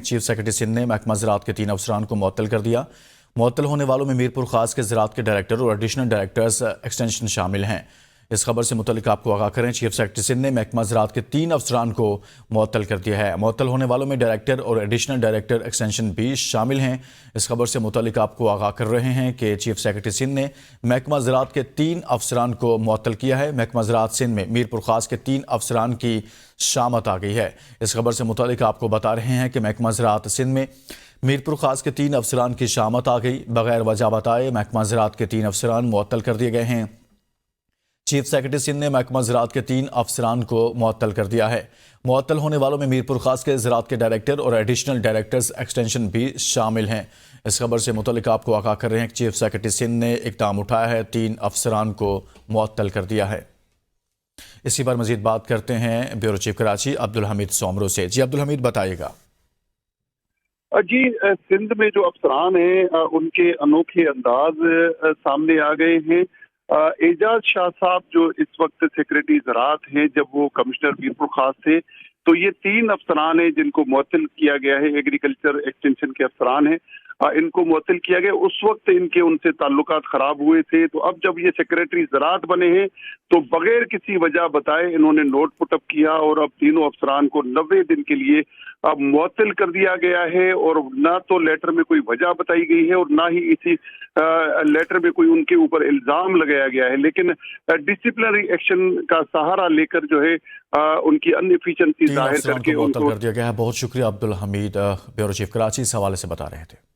Chief secretary Sindh نے محکمہ زراعت کے 3 افسران کو معطل کر دیا۔ معطل ہونے والوں میں میرپور خاص کے زراعت کے ڈائریکٹر اور ایڈیشنل ڈائریکٹرز ایکسٹینشن شامل ہیں۔ اس خبر سے متعلق آپ کو آگاہ کریں، چیف سیکرٹری سندھ نے محکمہ زراعت کے 3 افسران کو معطل کر دیا ہے۔ معطل ہونے والوں میں ڈائریکٹر اور ایڈیشنل ڈائریکٹر ایکسٹینشن بھی شامل ہیں۔ اس خبر سے متعلق آپ کو آگاہ کر رہے ہیں کہ چیف سیکرٹری سندھ نے محکمہ زراعت کے 3 افسران کو معطل کیا ہے۔ محکمہ زراعت سندھ میں میرپور خاص کے 3 افسران کی شامت آ گئی ہے۔ اس خبر سے متعلق آپ کو بتا رہے ہیں کہ محکمہ زراعت سندھ میں میرپور خاص کے 3 افسران کی شامت آ گئی۔ بغیر وجہ بتائے محکمہ زراعت کے 3 افسران معطل کر دیے گئے ہیں۔ چیف سیکرٹری سندھ نے محکمہ زراعت کے 3 افسران کو معطل کر دیا ہے۔ معطل ہونے والوں میں میرپور خاص کے زراعت کے ڈائریکٹر اور ایڈیشنل ڈائریکٹرز ایکسٹینشن بھی شامل ہیں۔ اس خبر سے متعلق آپ کو آگاہ کر رہے ہیں کہ چیف سیکرٹری سندھ نے اقدام اٹھایا ہے، 3 افسران کو معطل کر دیا ہے۔ اسی پر مزید بات کرتے ہیں بیورو چیف کراچی عبدالحمید سومرو سے۔ جی عبدالحمید بتائیے گا۔ جی سندھ میں جو افسران ہیں ان کے انوکھے انداز سامنے آ گئے ہیں۔ اعجاز شاہ صاحب جو اس وقت سیکرٹری زراعت ہیں، جب وہ کمشنر میرپور خاص تھے تو یہ 3 افسران ہیں جن کو معطل کیا گیا ہے، ایگریکلچر ایکسٹینشن کے افسران ہیں، ان کو معطل کیا گیا۔ اس وقت ان سے تعلقات خراب ہوئے تھے، تو اب جب یہ سیکرٹری زراعت بنے ہیں تو بغیر کسی وجہ بتائے انہوں نے نوٹ پٹ اپ کیا اور اب تینوں افسران کو 90 دن کے لیے اب معطل کر دیا گیا ہے، اور نہ تو لیٹر میں کوئی وجہ بتائی گئی ہے اور نہ ہی اسی لیٹر میں کوئی ان کے اوپر الزام لگایا گیا ہے، لیکن ڈسپلنری ایکشن کا سہارا لے کر جو ہے ان کی ان ایفیشنسی ظاہر کر کے معطل کر دیا گیا ہے۔ بہت شکریہ عبدالحمید، بیورو چیف کراچی اس حوالے سے بتا رہے تھے۔